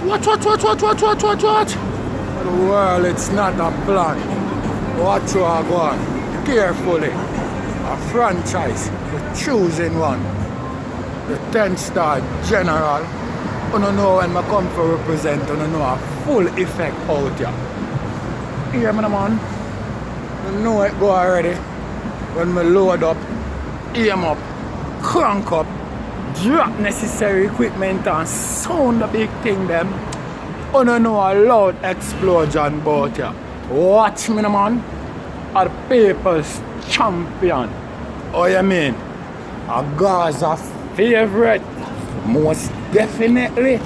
Watch. For the world, it's not a plan. Watch who I go on. Carefully. A franchise. We're choosing one. The 10-star general. You don't know when I come for represent, you don't know a full effect out here. Hear me, man? You know it go already. When we load up, aim up, crank up, drop necessary equipment and sound the big thing them. You don't know a loud explosion about here. Watch me, man. A people's champion. Oh, you mean? A Gaza favorite. Most definitely.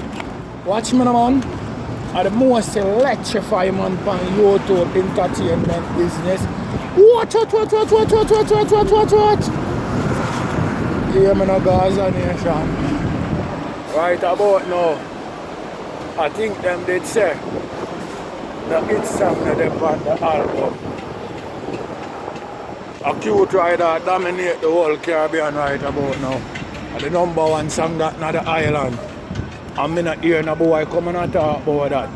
Watch me, man. The most electrifying man on YouTube entertainment business. Watch. Hear me, no Gaza nation. Right about now, I think them did say the hit song that they on the album. A cute rider dominate the whole Caribbean right about now. And the #1 song that not the island. I'm not hearing a boy coming and talk about that.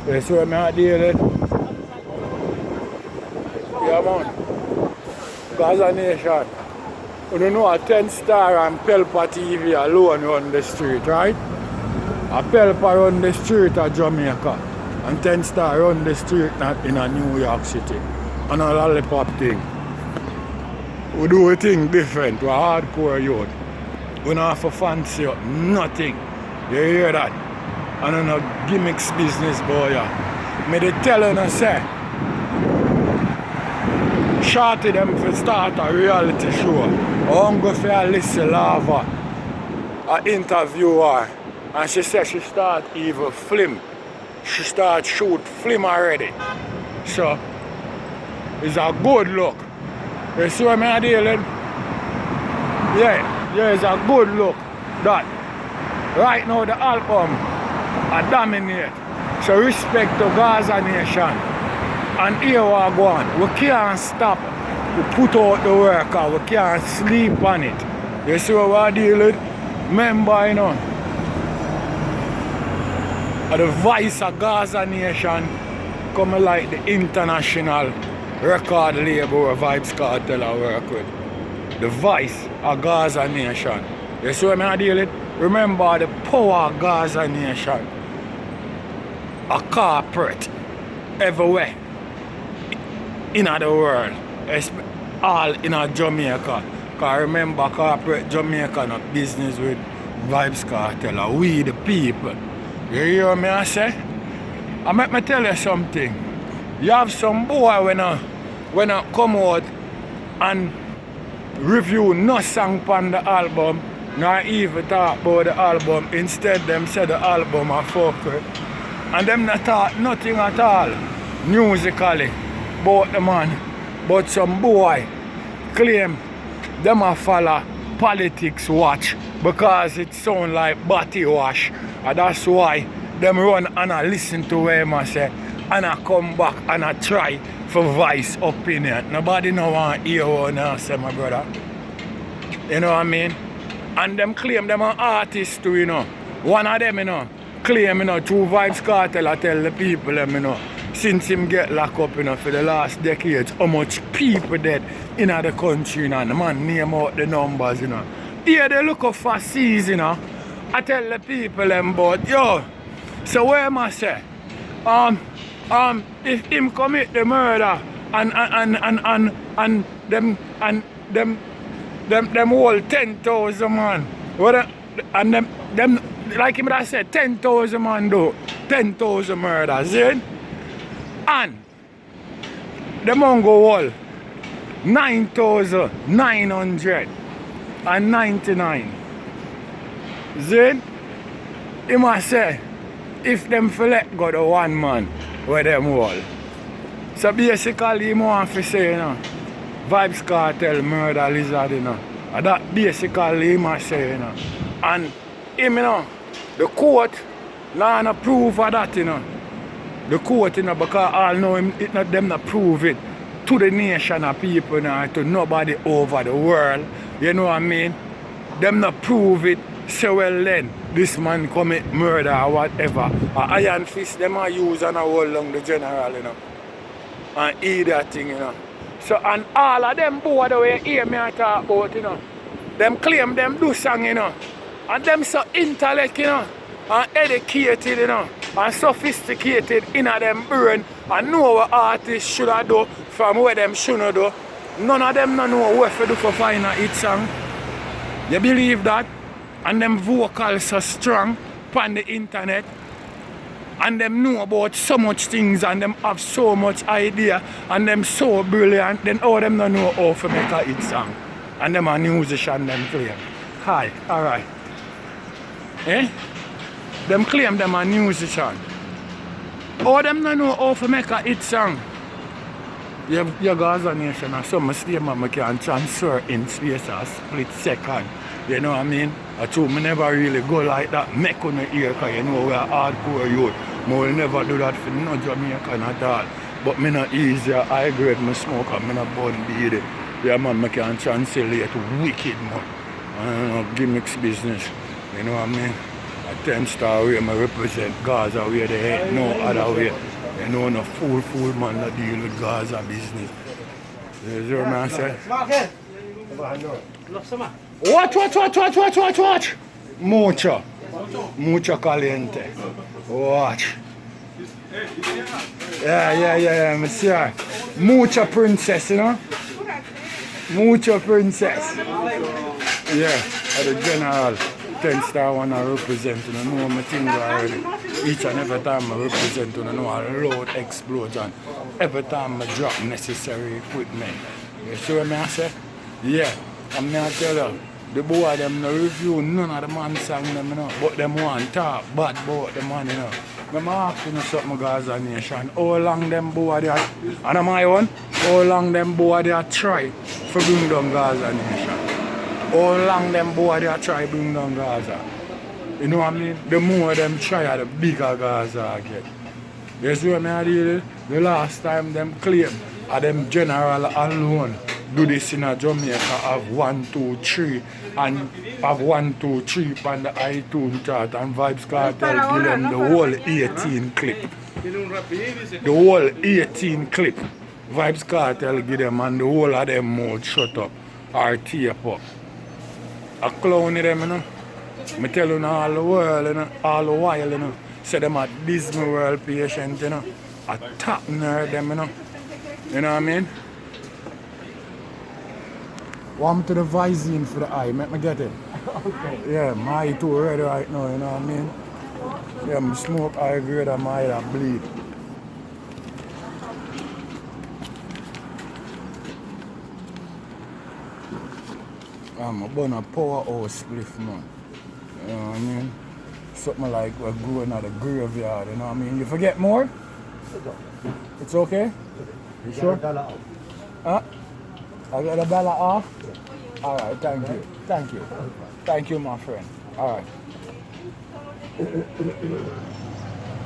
That's where I deal with. Yeah, man. Gaza Nation. You don't know a 10-star and Pelpa TV alone run the street, right? A Pelpa run the street at Jamaica. And 10-star run the street in a New York City. And a lollipop thing. We do a thing different. We're hardcore youth. We don't have to fancy up nothing. You hear that? And on a gimmicks business, boy. Me they tell you, say, Shorty them for start a reality show. I'm going for a little lava, an interviewer, and she said she start even film. She start shoot film already. So, it's a good look. You see what I'm dealing? Yeah, it's a good look. That. Right now the album I dominate. So respect to Gaza Nation. And here we are going. We can't stop. We put out the work. We can't sleep on it. You see what we're dealing with? Remember, you know, the voice of Gaza Nation coming like the international record label where Vibes Cartel I work with. The voice of Gaza Nation. You see what I'm dealing with? Remember the power of Gaza Nation. A corporate everywhere in the world. All in Jamaica. Because remember corporate Jamaica not business with Vibes Cartel. We the people. You hear me I say? I make me tell you something. You have some boy when I come out and review no song on the album. Not even talk about the album. Instead, them say the album a fuck with. And them not talk nothing at all musically about the man. But some boy claim them a follow politics watch because it sound like body wash. And that's why them run and I listen to what him I say. And I come back and I try for voice opinion. Nobody no want to hear what I say, my brother. You know what I mean? And them claim them an artist too, you know. One of them, you know, claim, you know, through Vibes Cartel, I tell the people, them, you know, since him get locked up, you know, for the last decades, how much people dead in the country, you know, and the man name out the numbers, you know. Here they look up for seas, you know. I tell the people, them, but, yo, so where am I say? If him commit the murder and them whole 10,000 man. What and them like him that said 10,000 man do 10,000 murders, see? And them on go all 9,999. See? He must say if them let go the one man where them all. So basically he want to say, you know, Vibes Cartel murder Lizard, you know. And that basically he must say, you know. And him, you know, the court now not prove of that, you know. The court, you know, because all know him, it not them not prove it to the nation of people, you know, to nobody over the world. You know what I mean? Them not prove it So well then, this man commit murder or whatever. A iron fist them a use and a hold long the general, you know. And eat that thing, you know. So and all of them boy the way you hear me I talk about, you know. Them claim them do song, you know. And them so intellect, you know. And educated, you know. And sophisticated in a them brain. And know what artists should have do from where them shouldn't do. None of them don't know what to do for find a hit song. You believe that? And them vocals so strong on the internet. And them know about so much things and them have so much idea and them so brilliant, then all them don't know how to make a hit song. And them a musician them claim. Hi, alright. Eh? Them claim them a musician. All them don't know how to make a hit song. Your Gaza nation and some statement can transfer in space a split second. You know what I mean? I told me never really go like that, make on the ear, because you know we are hardcore youth. I will never do that for no Jamaican at all. But me not easier, I grade my smoke and me not burn bead. Yeah man, I can translate wicked man. I don't know, gimmicks business. You know what I mean? A 10-star way I represent Gaza where they ain't no other way. You know no fool man that deal with Gaza business. You see what I say? Watch! Mucho caliente. Watch. Yeah, me see her. Mucho princess, you know? Mucho princess. Yeah, the general 10-star one I represent, you know my things already. Each and every time I represent, you know a loud explosion. Every time I drop necessary equipment. You see what I say? Yeah, I'm not tell you. The boy them no review none of the man song them, you know, but them want talk bad about the man, you know. I'm asking you something, Gaza nation. How long them boy they are, and am I one? How long them boy they are try for bring down Gaza nation? How long them boy they are try bring down Gaza? You know what I mean? The more them try, the bigger Gaza get. You see what I mean? The last time them claim, them general alone do this in a Jamaica have 1, 2, 3 and have 1, 2, 3 on the iTunes chart and Vibes Cartel give them the whole 18 clip. The whole 18 clip. Vibes Cartel give them and the whole of them mouth shut up or tape up. A clown them, you know. I tell you all the world, you know, all the while, you know. Say them a Disney World patient, you know. A top nerd them, you know. You know what I mean? Want me to the Visine for the eye, make me get it. Okay. Yeah, my eye too ready right now, you know what I mean? Yeah, I smoke high grade and my eye that bleed. I'm a burn a powerhouse spliff, man. You know what I mean? Something like we're going at the graveyard, you know what I mean? You forget more? It's okay? You sure? Huh? I got $1 off? Alright, thank you. Thank you. Thank you, my friend. Alright.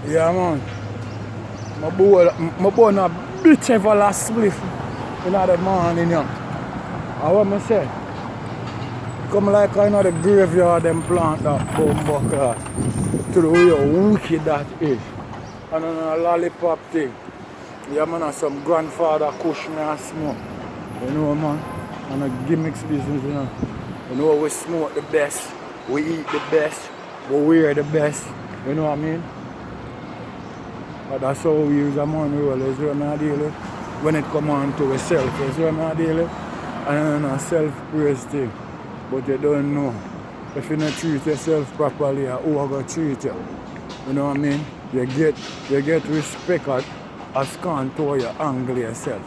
Yeah, man. My boy a bitch ever last spliff in the morning, you know. And what I say? Come like I know the graveyard them plant that bumbucker to the way how wicked that is. And then a lollipop thing. Yeah, man, some grandfather kush me and smoke. You know, man, and a gimmicks business, you know. You know, we smoke the best, we eat the best, we wear the best, you know what I mean? But that's how we use a money roll, you see what I deal with? When it come on to yourself, you see what I deal with? And a self-praise thing. But you don't know. If you don't treat yourself properly, who are going to treat you? You know what I mean? You get respect as contour your angle yourself.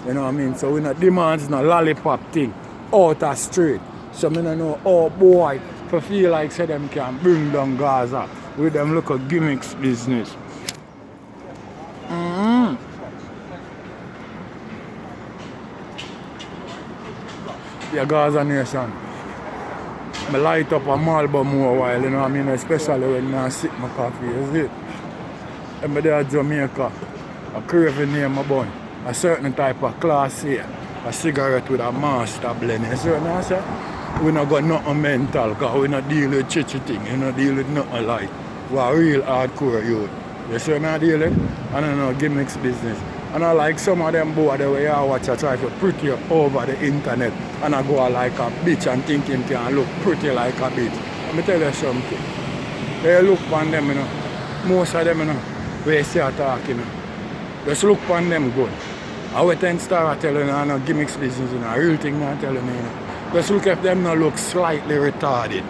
You know what I mean? So we not demands no lollipop thing out of straight. So I don't know oh boy for feel like say them can bring down Gaza with them look at gimmicks business. Yeah, Gaza nation. I light up a Marlboro more while, you know what I mean? Especially when I sip my coffee, you see it? I'm there at Jamaica, a craving near my bun. A certain type of class here, a cigarette with a master blend, you see what I say? we not got nothing mental, cause we not deal with chichi thing, we not deal with nothing like. We are real hardcore youth. You see what I deal with? I don't know, gimmicks business. And I like some of them boy the way I watch I try to pretty up over the internet and I go like a bitch and think him can look pretty like a bitch. Let me tell you something. They look on them, you know. Most of them, you know, where you see her talking, you know. Just look on them good. I wait and start telling you, no gimmicks business, you know, a real thing I'm telling you, you know. Just look if them not look slightly retarded.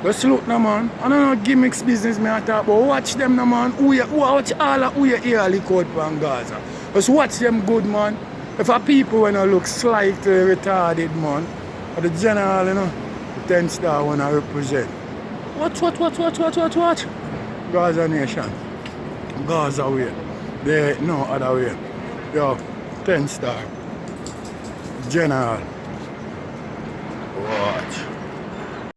Just look no man. I don't know gimmicks business me I talk about. Watch them no man. Watch all of who you hear leak out from Gaza. Just watch them good man. If a people when look slightly retarded man, or the general, you know, the 10 star when I represent. What? Gaza nation. Gaza way. There ain't no other way. Yo, 10 star. General. Watch.